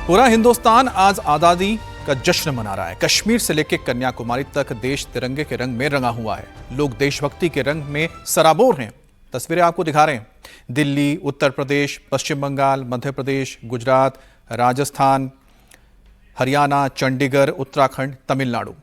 पूरा हिंदुस्तान आज आजादी का जश्न मना रहा है। कश्मीर से लेकर कन्याकुमारी तक देश तिरंगे के रंग में रंगा हुआ है। लोग देशभक्ति के रंग में सराबोर हैं। तस्वीरें आपको दिखा रहे हैं। दिल्ली, उत्तर प्रदेश, पश्चिम बंगाल, मध्य प्रदेश, गुजरात, राजस्थान, हरियाणा, चंडीगढ़, उत्तराखंड, तमिलनाडु।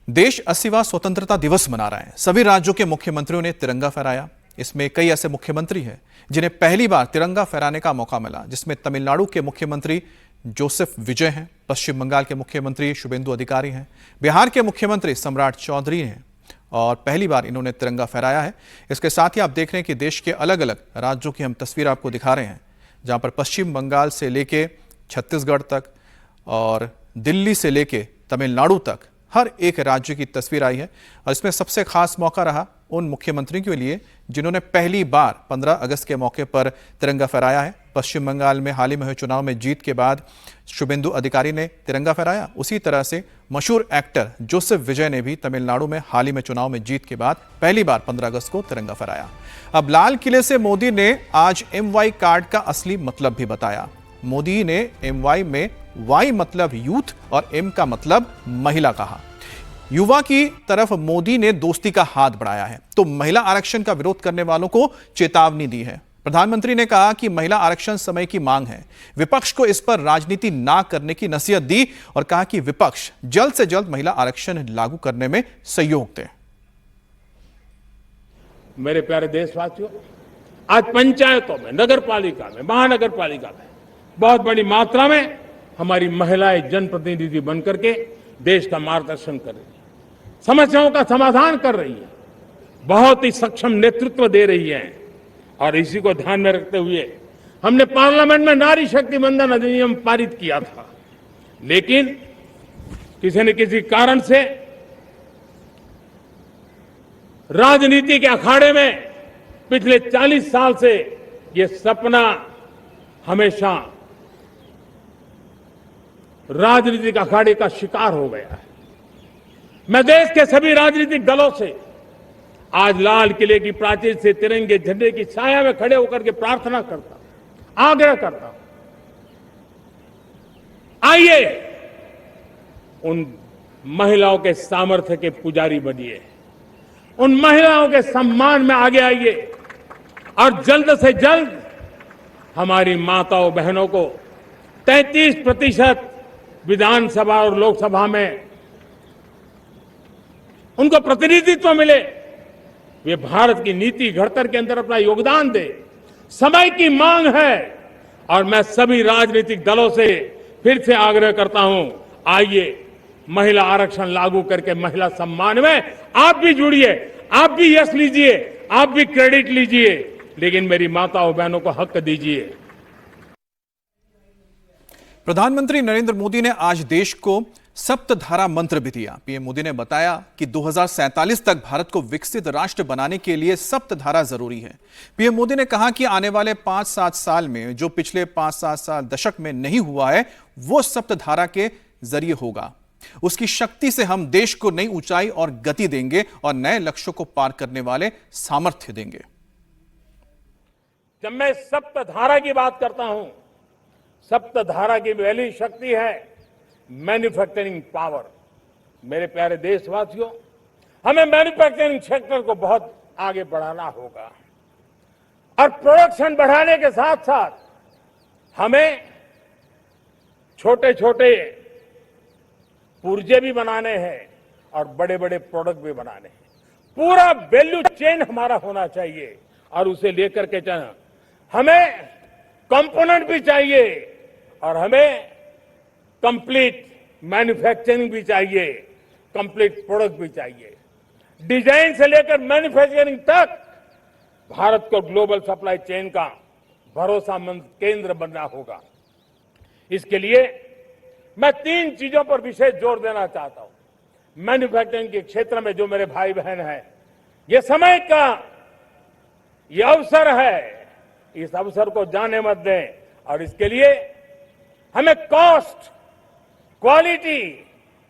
देश 80वां स्वतंत्रता दिवस मना रहा है। सभी राज्यों के मुख्यमंत्रियों ने तिरंगा फहराया। इसमें कई ऐसे मुख्यमंत्री हैं जिन्हें पहली बार तिरंगा फहराने का मौका मिला, जिसमें तमिलनाडु के मुख्यमंत्री जोसेफ विजय हैं, पश्चिम बंगाल के मुख्यमंत्री शुभेंदु अधिकारी हैं, बिहार के मुख्यमंत्री सम्राट चौधरी हैं और पहली बार इन्होंने तिरंगा फहराया है। इसके साथ ही आप देख रहे हैं कि देश के अलग अलग राज्यों की हम तस्वीर आपको दिखा रहे हैं, जहां पर पश्चिम बंगाल से लेके छत्तीसगढ़ तक और दिल्ली से लेके तमिलनाडु तक हर एक राज्य की तस्वीर आई है। और इसमें सबसे खास मौका रहा उन मुख्यमंत्रियों के लिए जिन्होंने पहली बार 15 अगस्त के मौके पर तिरंगा फहराया है। पश्चिम बंगाल में हाल ही में हुए चुनाव में जीत के बाद शुभेंदु अधिकारी ने तिरंगा फहराया। उसी तरह से मशहूर एक्टर जोसेफ विजय ने भी तमिलनाडु में हाल ही में चुनाव में जीत के बाद पहली बार 15 अगस्त को तिरंगा फहराया। अब लाल किले से मोदी ने आज MY कार्ड का असली मतलब भी बताया। मोदी ने MY में Y मतलब यूथ और M का मतलब महिला कहा। युवा की तरफ मोदी ने दोस्ती का हाथ बढ़ाया है, तो महिला आरक्षण का विरोध करने वालों को चेतावनी दी है। प्रधानमंत्री ने कहा कि महिला आरक्षण समय की मांग है। विपक्ष को इस पर राजनीति ना करने की नसीहत दी और कहा कि विपक्ष जल्द से जल्द महिला आरक्षण लागू करने में सहयोग दे। मेरे प्यारे देशवासियों, आज पंचायतों में, नगर पालिका में, महानगर पालिका में बहुत बड़ी मात्रा में हमारी महिलाएं जनप्रतिनिधि बनकर के देश का मार्गदर्शन कर रही है, समस्याओं का समाधान कर रही है, बहुत ही सक्षम नेतृत्व दे रही है। और इसी को ध्यान में रखते हुए हमने पार्लियामेंट में नारी शक्ति वंदन अधिनियम पारित किया था, लेकिन किसी न किसी कारण से राजनीति के अखाड़े में पिछले 40 साल से ये सपना हमेशा राजनीतिक अखाड़े का शिकार हो गया है। मैं देश के सभी राजनीतिक दलों से आज लाल किले की प्राचीर से तिरंगे झंडे की छाया में खड़े होकर के प्रार्थना करता हूं, आग्रह करता हूं, आइए उन महिलाओं के सामर्थ्य के पुजारी बनिए, उन महिलाओं के सम्मान में आगे आइए और जल्द से जल्द हमारी माताओं बहनों को 33% विधानसभा और लोकसभा में उनको प्रतिनिधित्व मिले, वे भारत की नीति घड़तर के अंदर अपना योगदान दे। समय की मांग है और मैं सभी राजनीतिक दलों से फिर से आग्रह करता हूं, आइए महिला आरक्षण लागू करके महिला सम्मान में आप भी जुड़िए, आप भी यश लीजिए, आप भी क्रेडिट लीजिए, लेकिन मेरी माताओं बहनों को हक दीजिए। प्रधानमंत्री नरेंद्र मोदी ने आज देश को सप्तधारा मंत्र भी दिया। पीएम मोदी ने बताया कि 2047 तक भारत को विकसित राष्ट्र बनाने के लिए सप्तधारा जरूरी है। पीएम मोदी ने कहा कि आने वाले 5-7 साल में जो पिछले 5-7 साल दशक में नहीं हुआ है, वो सप्तधारा के जरिए होगा। उसकी शक्ति से हम देश को नई ऊंचाई और गति देंगे और नए लक्ष्यों को पार करने वाले सामर्थ्य देंगे। जब मैं सप्तधारा की बात करता हूं, सप्तधारा की पहली शक्ति है मैन्युफैक्चरिंग पावर। मेरे प्यारे देशवासियों, हमें मैन्युफैक्चरिंग सेक्टर को बहुत आगे बढ़ाना होगा और प्रोडक्शन बढ़ाने के साथ साथ हमें छोटे छोटे पुर्जे भी बनाने हैं और बड़े बड़े प्रोडक्ट भी बनाने हैं। पूरा वैल्यू चेन हमारा होना चाहिए और उसे लेकर के चलना, हमें कंपोनेंट भी चाहिए और हमें कंप्लीट मैन्युफैक्चरिंग भी चाहिए, कंप्लीट प्रोडक्ट भी चाहिए। डिजाइन से लेकर मैन्युफैक्चरिंग तक भारत को ग्लोबल सप्लाई चेन का भरोसामंद केंद्र बनना होगा। इसके लिए मैं 3 चीजों पर विशेष जोर देना चाहता हूं। मैन्युफैक्चरिंग के क्षेत्र में जो मेरे भाई बहन हैं, ये समय का ये अवसर है, इस अवसर को जाने मत दें और इसके लिए हमें कॉस्ट, क्वालिटी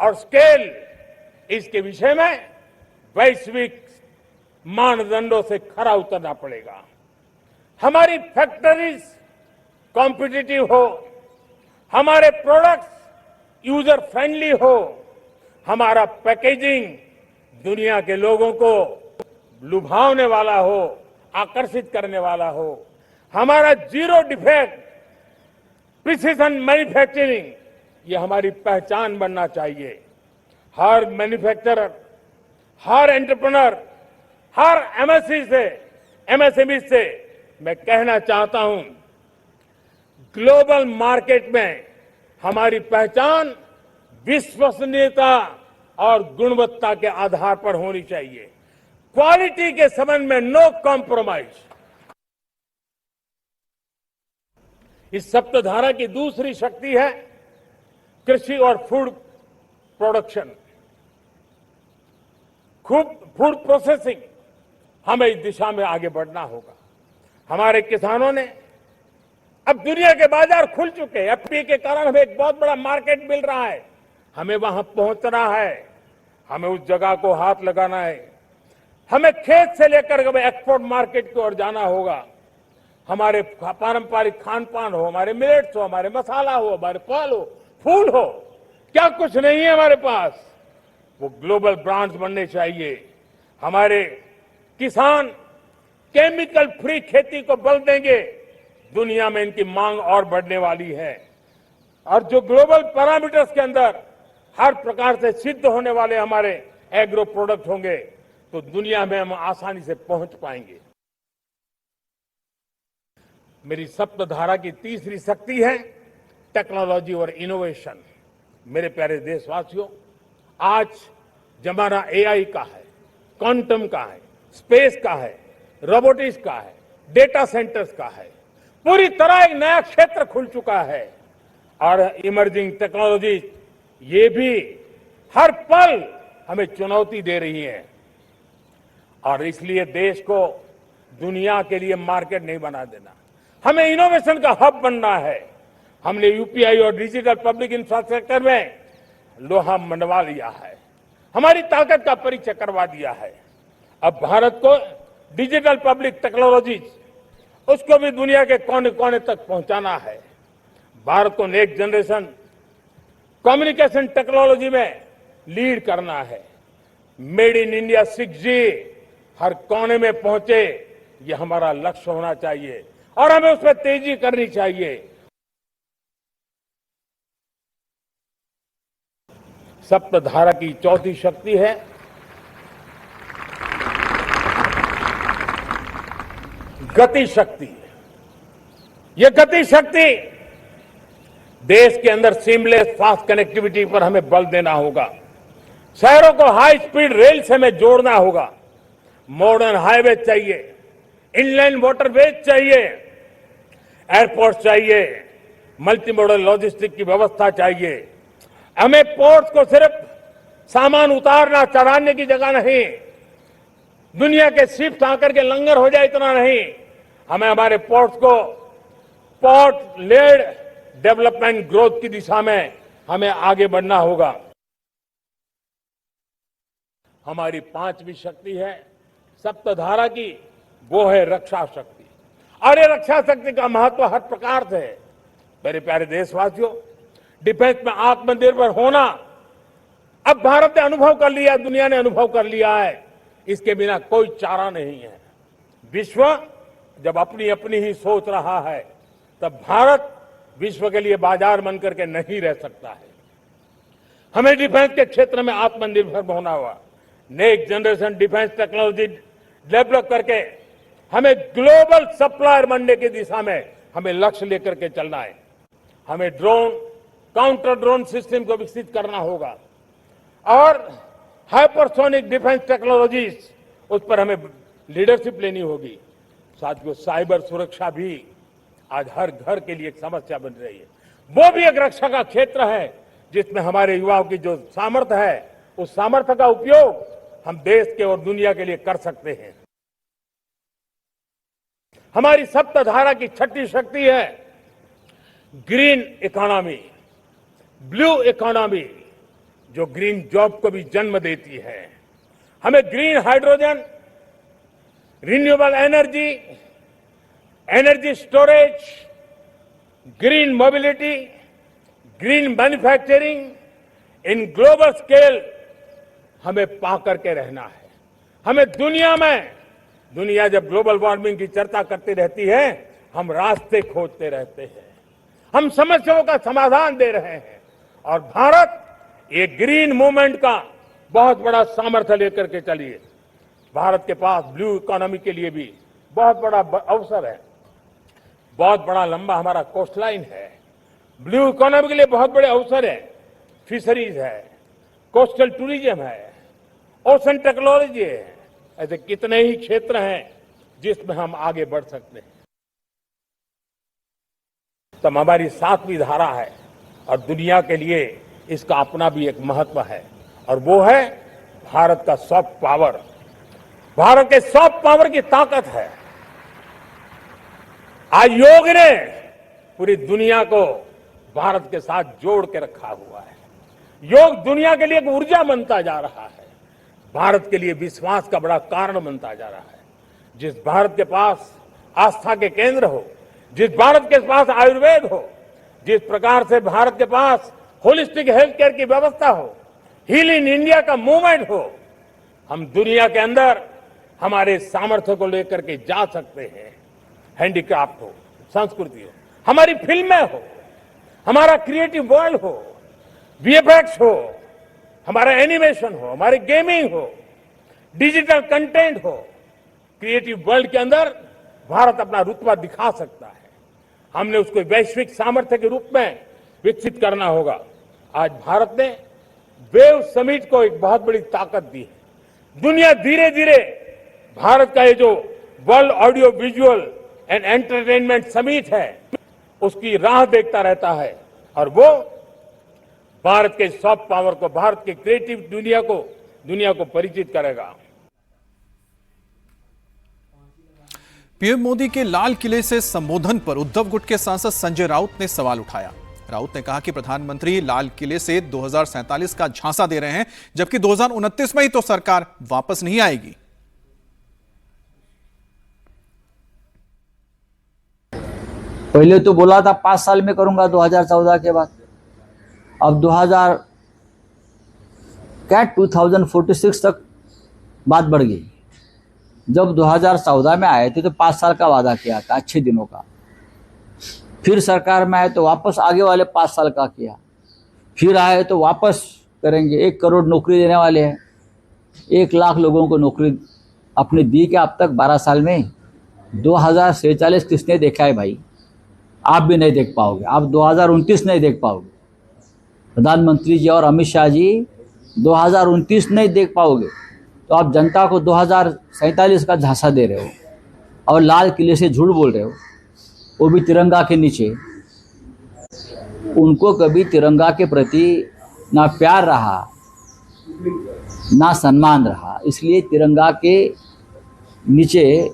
और स्केल, इसके विषय में वैश्विक मानदंडों से खरा उतरना पड़ेगा। हमारी फैक्ट्रीज कॉम्पिटिटिव हो, हमारे प्रोडक्ट्स यूजर फ्रेंडली हो, हमारा पैकेजिंग दुनिया के लोगों को लुभावने वाला हो, आकर्षित करने वाला हो, हमारा जीरो डिफेक्ट प्रिसिजन मैन्युफैक्चरिंग ये हमारी पहचान बनना चाहिए। हर मैन्युफैक्चरर, हर एंटरप्रेन्योर, हर एमएसएमई से मैं कहना चाहता हूं, ग्लोबल मार्केट में हमारी पहचान विश्वसनीयता और गुणवत्ता के आधार पर होनी चाहिए। क्वालिटी के संबंध में नो कॉम्प्रोमाइज। इस सप्तधारा की दूसरी शक्ति है कृषि और फूड प्रोडक्शन, फूड प्रोसेसिंग। हमें इस दिशा में आगे बढ़ना होगा। हमारे किसानों ने अब दुनिया के बाजार खुल चुके हैं। एफपीए के कारण हमें एक बहुत बड़ा मार्केट मिल रहा है। हमें वहां पहुंचना है, हमें उस जगह को हाथ लगाना है। हमें खेत से लेकर के एक्सपोर्ट मार्केट की ओर जाना होगा। हमारे पारंपरिक खान पान हो, हमारे मिलेट्स हो, हमारे मसाला हो, हमारे फल हो, फूल हो, क्या कुछ नहीं है हमारे पास, वो ग्लोबल ब्रांड्स बनने चाहिए। हमारे किसान केमिकल फ्री खेती को बल देंगे, दुनिया में इनकी मांग और बढ़ने वाली है। और जो ग्लोबल पैरामीटर्स के अंदर हर प्रकार से सिद्ध होने वाले हमारे एग्रो प्रोडक्ट होंगे तो दुनिया में हम आसानी से पहुंच पाएंगे। मेरी सप्तधारा की तीसरी शक्ति है टेक्नोलॉजी और इनोवेशन। मेरे प्यारे देशवासियों, आज जमाना एआई का है, क्वांटम का है, स्पेस का है, रोबोटिक्स का है, डेटा सेंटर्स का है। पूरी तरह एक नया क्षेत्र खुल चुका है और इमर्जिंग टेक्नोलॉजी ये भी हर पल हमें चुनौती दे रही है। और इसलिए देश को दुनिया के लिए मार्केट नहीं बना देना, हमें इनोवेशन का हब बनना है। हमने यूपीआई और डिजिटल पब्लिक इंफ्रास्ट्रक्चर में लोहा मनवा लिया है, हमारी ताकत का परिचय करवा दिया है। अब भारत को डिजिटल पब्लिक टेक्नोलॉजी उसको भी दुनिया के कोने कोने तक पहुंचाना है। भारत को नेक्स्ट जनरेशन कम्युनिकेशन टेक्नोलॉजी में लीड करना है। मेड इन इंडिया 6G हर कोने में पहुंचे, ये हमारा लक्ष्य होना चाहिए और हमें उसमें तेजी करनी चाहिए। सप्तधारा की चौथी शक्ति है गति शक्ति। ये गति शक्ति देश के अंदर सीमलेस फास्ट कनेक्टिविटी पर हमें बल देना होगा। शहरों को हाई स्पीड रेल से हमें जोड़ना होगा। मॉडर्न हाईवे चाहिए, इनलैंड वाटरवेज चाहिए, एयरपोर्ट चाहिए, मल्टी मॉडल लॉजिस्टिक की व्यवस्था चाहिए। हमें पोर्ट्स को सिर्फ सामान उतारना चढ़ाने की जगह नहीं, दुनिया के शिप्स आकर के लंगर हो जाए इतना नहीं, हमें हमारे पोर्ट्स को पोर्ट लेड डेवलपमेंट ग्रोथ की दिशा में हमें आगे बढ़ना होगा। हमारी पांचवी शक्ति है सप्तधारा की, वो है रक्षा शक्ति। और ये रक्षा शक्ति का महत्व हर प्रकार से है। मेरे प्यारे देशवासियों, डिफेंस में आत्मनिर्भर होना अब भारत ने अनुभव कर लिया, दुनिया ने अनुभव कर लिया है। इसके बिना कोई चारा नहीं है। विश्व जब अपनी अपनी ही सोच रहा है, तब भारत विश्व के लिए बाजार बन करके नहीं रह सकता है। हमें डिफेंस के क्षेत्र में आत्मनिर्भर होना होगा। Next generation defence technology develop करके हमें ग्लोबल सप्लायर बनने की दिशा में हमें लक्ष्य लेकर के चलना है। हमें ड्रोन, काउंटर ड्रोन सिस्टम को विकसित करना होगा और हाइपरसोनिक डिफेंस टेक्नोलॉजीज, उस पर हमें लीडरशिप लेनी होगी। साथियों, साइबर सुरक्षा भी आज हर घर के लिए एक समस्या बन रही है। वो भी एक रक्षा का क्षेत्र है जिसमें हमारे युवाओं की जो सामर्थ्य है, उस सामर्थ्य का उपयोग हम देश के और दुनिया के लिए कर सकते हैं। हमारी सप्तधारा की छठी शक्ति है ग्रीन इकोनॉमी, ब्लू इकोनॉमी, जो ग्रीन जॉब को भी जन्म देती है। हमें green hydrogen, renewable energy, energy storage, green mobility, green manufacturing in global scale हमें पा करके रहना है। हमें दुनिया जब ग्लोबल वार्मिंग की चर्चा करती रहती है, हम रास्ते खोजते रहते हैं, हम समस्याओं का समाधान दे रहे हैं। और भारत ये ग्रीन मूवमेंट का बहुत बड़ा सामर्थ्य लेकर के चलिए। भारत के पास ब्लू इकोनॉमी के लिए भी बहुत बड़ा अवसर है। बहुत बड़ा लंबा हमारा कोस्ट लाइन है। ब्लू इकोनॉमी के लिए बहुत बड़े अवसर है। फिशरीज है, कोस्टल टूरिज्म है, ओशन टेक्नोलॉजी है। ऐसे कितने ही क्षेत्र हैं जिसमें हम आगे बढ़ सकते हैं। तो हमारी 7वीं धारा है और दुनिया के लिए इसका अपना भी एक महत्व है, और वो है भारत का सॉफ्ट पावर। भारत के सॉफ्ट पावर की ताकत है। आज योग ने पूरी दुनिया को भारत के साथ जोड़ के रखा हुआ है। योग दुनिया के लिए एक ऊर्जा बनता जा रहा है, भारत के लिए विश्वास का बड़ा कारण बनता जा रहा है। जिस भारत के पास आस्था के केंद्र हो, जिस भारत के पास आयुर्वेद हो, जिस प्रकार से भारत के पास होलिस्टिक हेल्थ केयर की व्यवस्था हो, हील इन इंडिया का मूवमेंट हो, हम दुनिया के अंदर हमारे सामर्थ्य को लेकर के जा सकते हैं। हैंडीक्राफ्ट हो, संस्कृति हो, हमारी फिल्में हो, हमारा क्रिएटिव वर्ल्ड हो, वीएफएक्स हो, हमारा एनिमेशन हो, हमारी गेमिंग हो, डिजिटल कंटेंट हो, क्रिएटिव वर्ल्ड के अंदर भारत अपना रुतबा दिखा सकता है। हमने उसको वैश्विक सामर्थ्य के रूप में विकसित करना होगा। आज भारत ने वेव समिट को एक बहुत बड़ी ताकत दी है। दुनिया धीरे धीरे भारत का ये जो world audio visual and entertainment summit है, उसकी राह देखता रहता है, और वो भारत के सॉफ्ट पावर को, भारत के क्रिएटिव दुनिया को परिचित करेगा। पीएम मोदी के लाल किले से संबोधन पर उद्धव गुट के सांसद संजय राउत ने सवाल उठाया। राउत ने कहा कि प्रधानमंत्री लाल किले से 2047 का झांसा दे रहे हैं, जबकि 2029 में ही तो सरकार वापस नहीं आएगी। पहले तो बोला था 5 साल में करूंगा 2014 के बाद, अब 2046 तक बात बढ़ गई। जब 2014 में आए थे तो 5 साल का वादा किया था, अच्छे दिनों का। फिर सरकार में आए तो वापस आगे वाले 5 साल का किया। फिर आए तो वापस करेंगे। 1 करोड़ नौकरी देने वाले हैं, 1 लाख लोगों को नौकरी अपने दी क्या अब तक 12 साल में? 2047 किसने देखा है भाई? आप भी नहीं देख पाओगे, आप 2029 नहीं देख पाओगे। प्रधानमंत्री जी और अमित शाह जी 2029 नहीं देख पाओगे, तो आप जनता को 2047 का झांसा दे रहे हो और लाल किले से झूठ बोल रहे हो, वो भी तिरंगा के नीचे। उनको कभी तिरंगा के प्रति ना प्यार रहा ना सम्मान रहा, इसलिए तिरंगा के नीचे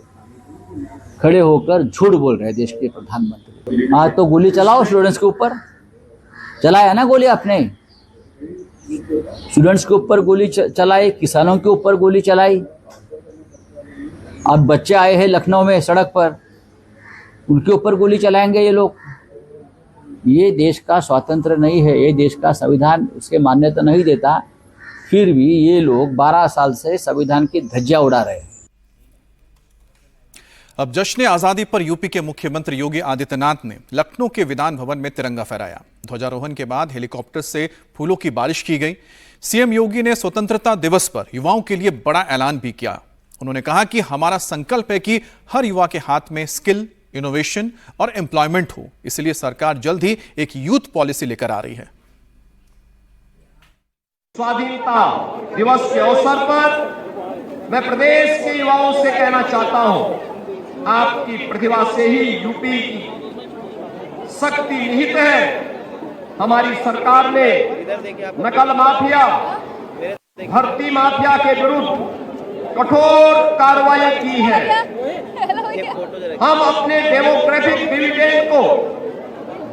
खड़े होकर झूठ बोल रहे हैं देश के प्रधानमंत्री। आज तो गोली चलाओ स्टूडेंट्स के ऊपर, चलाया ना गोली आपने, स्टूडेंट्स के ऊपर गोली चलाई, किसानों के ऊपर गोली चलाई। अब बच्चे आए हैं लखनऊ में सड़क पर, उनके ऊपर गोली चलाएंगे ये लोग। ये देश का स्वातंत्र्य नहीं है, ये देश का संविधान उसके मान्यता नहीं देता, फिर भी ये लोग 12 साल से संविधान की धज्जियां उड़ा रहे हैं। अब जश्न आजादी पर यूपी के मुख्यमंत्री योगी आदित्यनाथ ने लखनऊ के विधान भवन में तिरंगा फहराया। ध्वजारोहण के बाद हेलीकॉप्टर से फूलों की बारिश की गई। सीएम योगी ने स्वतंत्रता दिवस पर युवाओं के लिए बड़ा ऐलान भी किया। उन्होंने कहा कि हमारा संकल्प है कि हर युवा के हाथ में स्किल, इनोवेशन और एम्प्लॉयमेंट हो, इसलिए सरकार जल्द ही एक यूथ पॉलिसी लेकर आ रही है। स्वाधीनता दिवस के अवसर पर मैं प्रदेश के युवाओं से कहना चाहता हूं, आपकी प्रतिभा से ही यूपी की शक्ति निहित है। हमारी सरकार ने नकल माफिया, भर्ती माफिया के विरुद्ध कठोर कार्रवाई की है। हम अपने डेमोग्राफिक डिविडेंड को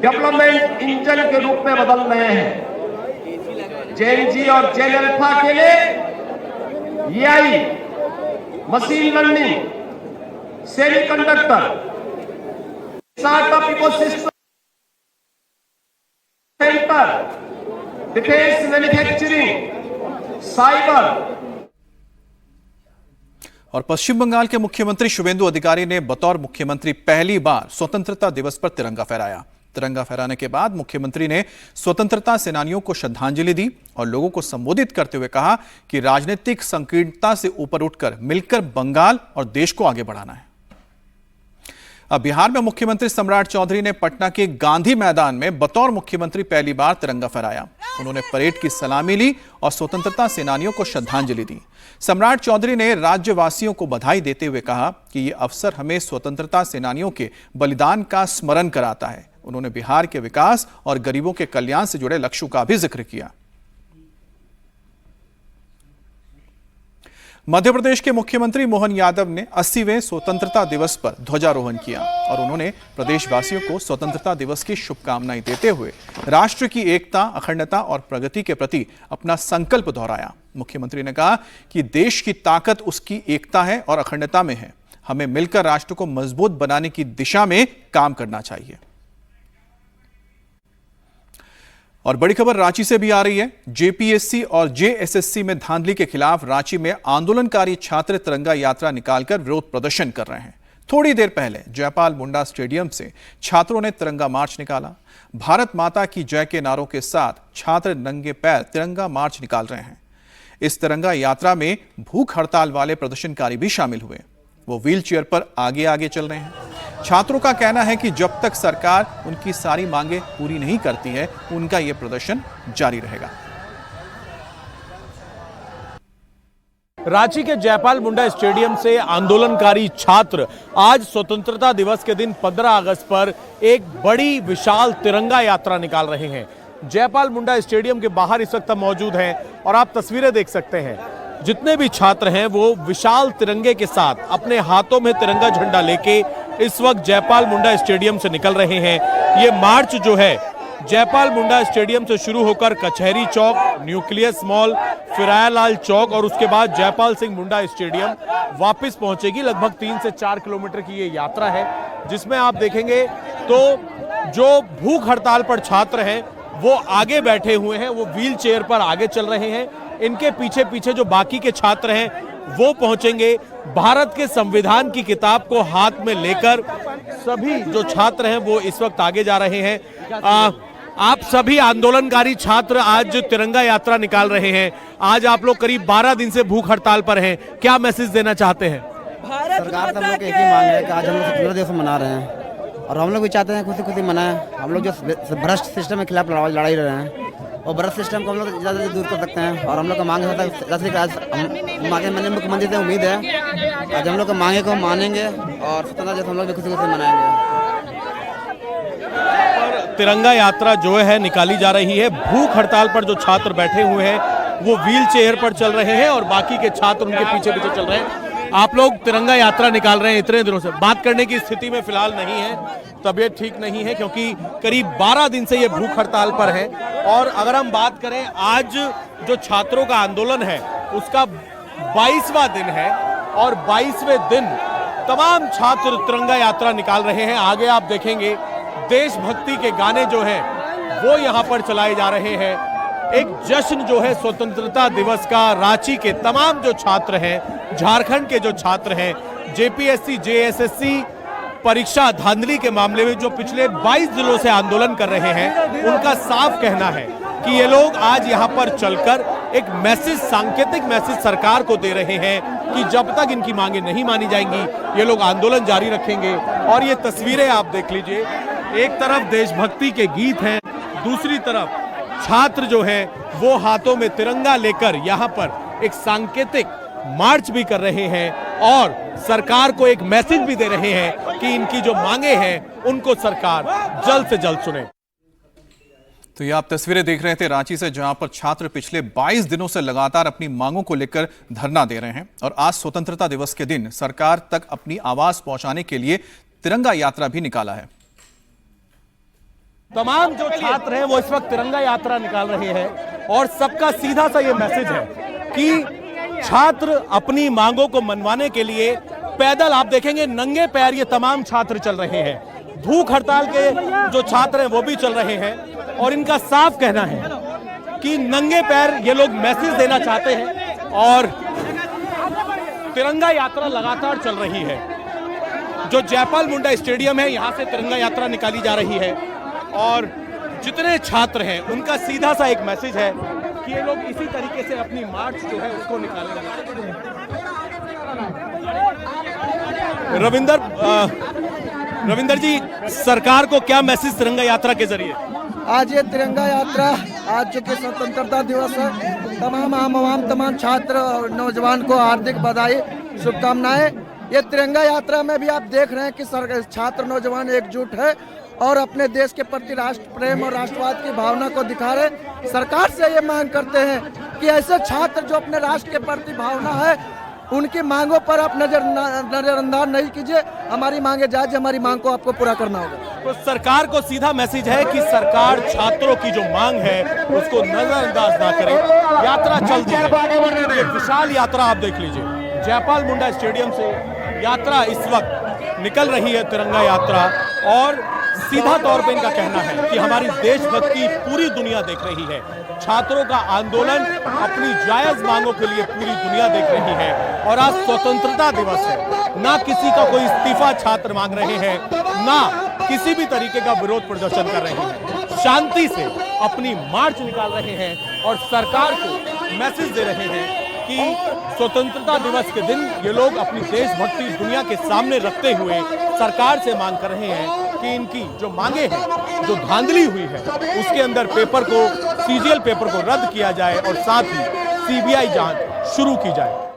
डेवलपमेंट इंजन के रूप में बदल रहे हैं। जेन जी और जेन अल्फा के लिए AI, machine learning, semiconductor, startup ecosystem sector, defence manufacturing, cyber. और पश्चिम बंगाल के मुख्यमंत्री शुभेंदु अधिकारी ने बतौर मुख्यमंत्री पहली बार स्वतंत्रता दिवस पर तिरंगा फहराया। तिरंगा फहराने के बाद मुख्यमंत्री ने स्वतंत्रता सेनानियों को श्रद्धांजलि दी और लोगों को संबोधित करते हुए कहा कि राजनीतिक संकीर्णता से ऊपर उठकर मिलकर बंगाल और देश को आगे बढ़ाना है। अब बिहार में मुख्यमंत्री सम्राट चौधरी ने पटना के गांधी मैदान में बतौर मुख्यमंत्री पहली बार तिरंगा फहराया। उन्होंने परेड की सलामी ली और स्वतंत्रता सेनानियों को श्रद्धांजलि दी। सम्राट चौधरी ने राज्यवासियों को बधाई देते हुए कहा कि यह अवसर हमें स्वतंत्रता सेनानियों के बलिदान का स्मरण कराता है। उन्होंने बिहार के विकास और गरीबों के कल्याण से जुड़े लक्ष्यों का भी जिक्र किया। मध्य प्रदेश के मुख्यमंत्री मोहन यादव ने 80वें स्वतंत्रता दिवस पर ध्वजारोहण किया और उन्होंने प्रदेशवासियों को स्वतंत्रता दिवस की शुभकामनाएं देते हुए राष्ट्र की एकता, अखंडता और प्रगति के प्रति अपना संकल्प दोहराया। मुख्यमंत्री ने कहा कि देश की ताकत उसकी एकता है और अखंडता में है। हमें मिलकर राष्ट्र को मजबूत बनाने की दिशा में काम करना चाहिए। और बड़ी खबर रांची से भी आ रही है। जेपीएससी और जेएसएससी में धांधली के खिलाफ रांची में आंदोलनकारी छात्र तिरंगा यात्रा निकालकर विरोध प्रदर्शन कर रहे हैं। थोड़ी देर पहले जयपाल मुंडा स्टेडियम से छात्रों ने तिरंगा मार्च निकाला। भारत माता की जय के नारों के साथ छात्र नंगे पैर तिरंगा मार्च निकाल रहे हैं। इस तिरंगा यात्रा में भूख हड़ताल वाले प्रदर्शनकारी भी शामिल हुए। वो व्हील चेयर पर आगे आगे चल रहे हैं। छात्रों का कहना है कि जब तक सरकार उनकी सारी मांगे पूरी नहीं करती है, उनका यह प्रदर्शन जारी रहेगा। रांची के जयपाल मुंडा स्टेडियम से आंदोलनकारी छात्र आज स्वतंत्रता दिवस के दिन 15 अगस्त पर एक बड़ी विशाल तिरंगा यात्रा निकाल रहे हैं। जयपाल मुंडा स्टेडियम के बाहर इस वक्त मौजूद हैं और आप तस्वीरें देख सकते हैं। जितने भी छात्र हैं वो विशाल तिरंगे के साथ अपने हाथों में तिरंगा झंडा लेके इस वक्त जयपाल मुंडा स्टेडियम से निकल रहे हैं। ये मार्च जो है जयपाल मुंडा स्टेडियम से शुरू होकर कचहरी चौक, न्यूक्लियस मॉल, फिरायालाल चौक और उसके बाद जयपाल सिंह मुंडा स्टेडियम वापस पहुंचेगी। लगभग 3 से 4 किलोमीटर की ये यात्रा है, जिसमें आप देखेंगे तो जो भूख हड़ताल पर छात्र हैं वो आगे बैठे हुए हैं, वो व्हील चेयर पर आगे चल रहे हैं। इनके पीछे पीछे जो बाकी के छात्र हैं वो पहुंचेंगे। भारत के संविधान की किताब को हाथ में लेकर सभी जो छात्र हैं वो इस वक्त आगे जा रहे हैं। आप सभी आंदोलनकारी छात्र आज तिरंगा यात्रा निकाल रहे हैं। आज आप लोग करीब 12 दिन से भूख हड़ताल पर हैं, क्या मैसेज देना चाहते हैं? सरकार से हम लोग एक ही मांग है कि आज हम लोग स्वतंत्रता दिवस मना रहे हैं और हम लोग भी चाहते हैं खुशी खुशी मनाएं। हम लोग जो भ्रष्ट सिस्टम के खिलाफ लड़ाई लड़ रहे हैं और भ्रष्ट सिस्टम को हम लोग ज़्यादा दूर कर सकते हैं। और हम लोग का मांग होता है आज हम मुख्यमंत्री से उम्मीद है आज हम लोग का मांगे को मानेंगे और स्वतंत्रता दिवस हम लोग भी खुशी खुशी मनाएंगे। तिरंगा यात्रा जो है निकाली जा रही है। भूख हड़ताल पर जो छात्र बैठे हुए हैं वो व्हील चेयर पर चल रहे हैं और बाकी के छात्र उनके पीछे पीछे चल रहे हैं। आप लोग तिरंगा यात्रा निकाल रहे हैं इतने दिनों से, बात करने की स्थिति में फिलहाल नहीं है, तबीयत ठीक नहीं है क्योंकि करीब 12 दिन से ये भूख हड़ताल पर है। और अगर हम बात करें आज जो छात्रों का आंदोलन है उसका 22वां दिन है और 22वें दिन तमाम छात्र तिरंगा यात्रा निकाल रहे हैं। आगे आप देखेंगे देशभक्ति के गाने जो हैं वो यहाँ पर चलाए जा रहे हैं। एक जश्न जो है स्वतंत्रता दिवस का रांची के तमाम जो छात्र हैं, झारखंड के जो छात्र हैं, जेपीएससी जेएसएससी परीक्षा धांधली के मामले में जो पिछले 22 दिनों से आंदोलन कर रहे हैं, उनका साफ कहना है कि ये लोग आज यहाँ पर चलकर एक मैसेज, सांकेतिक मैसेज सरकार को दे रहे हैं कि जब तक इनकी मांगे नहीं मानी जाएंगी ये लोग आंदोलन जारी रखेंगे। और ये तस्वीरें आप देख लीजिए, एक तरफ देशभक्ति के गीत हैं, दूसरी तरफ छात्र जो है वो हाथों में तिरंगा लेकर यहाँ पर एक सांकेतिक मार्च भी कर रहे हैं और सरकार को एक मैसेज भी दे रहे हैं कि इनकी जो मांगे हैं उनको सरकार जल्द से जल्द सुने। तो ये आप तस्वीरें देख रहे थे रांची से, जहां पर छात्र पिछले 22 दिनों से लगातार अपनी मांगों को लेकर धरना दे रहे हैं और आज स्वतंत्रता दिवस के दिन सरकार तक अपनी आवाज पहुंचाने के लिए तिरंगा यात्रा भी निकाला है। तमाम जो छात्र हैं वो इस वक्त तिरंगा यात्रा निकाल रहे हैं और सबका सीधा सा ये मैसेज है कि छात्र अपनी मांगों को मनवाने के लिए पैदल, आप देखेंगे नंगे पैर ये तमाम छात्र चल रहे हैं। भूख हड़ताल के जो छात्र हैं वो भी चल रहे हैं और इनका साफ कहना है कि नंगे पैर ये लोग मैसेज देना चाहते हैं और तिरंगा यात्रा लगातार चल रही है। जो जयपाल मुंडा स्टेडियम है यहां से तिरंगा यात्रा निकाली जा रही है और जितने छात्र हैं उनका सीधा सा एक मैसेज है कि ये लोग इसी तरीके से अपनी मार्च जो है उसको निकालेंगे। रविंदर जी, सरकार को क्या मैसेज तिरंगा यात्रा के जरिए? आज ये तिरंगा यात्रा, आज जो कि स्वतंत्रता दिवस है, तमाम आम आवाम, तमाम छात्र और नौजवान को हार्दिक बधाई, शुभकामनाएं। ये तिरंगा यात्रा में भी आप देख रहे हैं कि छात्र नौजवान एकजुट है और अपने देश के प्रति राष्ट्र प्रेम और राष्ट्रवाद की भावना को दिखा रहे। सरकार से ये मांग करते हैं कि ऐसे छात्र जो अपने राष्ट्र के प्रति भावना है उनकी मांगों पर आप नजरअंदाज नहीं कीजिए। हमारी मांगे जायज, हमारी मांग को आपको पूरा करना होगा। तो सरकार को सीधा मैसेज है कि सरकार छात्रों की जो मांग है उसको नजरअंदाज ना करे। यात्रा चलती है, ये विशाल यात्रा आप देख लीजिए। जयपाल मुंडा स्टेडियम से यात्रा इस वक्त निकल रही है, तिरंगा यात्रा, और सीधा तौर पे इनका कहना है कि हमारी देशभक्ति पूरी दुनिया देख रही है। छात्रों का आंदोलन अपनी जायज मांगों के लिए पूरी दुनिया देख रही है और आज स्वतंत्रता दिवस है। ना किसी का कोई इस्तीफा छात्र मांग रहे हैं, ना किसी भी तरीके का विरोध प्रदर्शन कर रहे हैं, शांति से अपनी मार्च निकाल रहे हैं और सरकार को मैसेज दे रहे हैं कि स्वतंत्रता दिवस के दिन ये लोग अपनी देशभक्ति दुनिया के सामने रखते हुए सरकार से मांग कर रहे हैं कि इनकी जो मांगे हैं, जो धांधली हुई है, उसके अंदर पेपर को, सीजीएल पेपर को रद्द किया जाए और साथ ही सीबीआई जांच शुरू की जाए।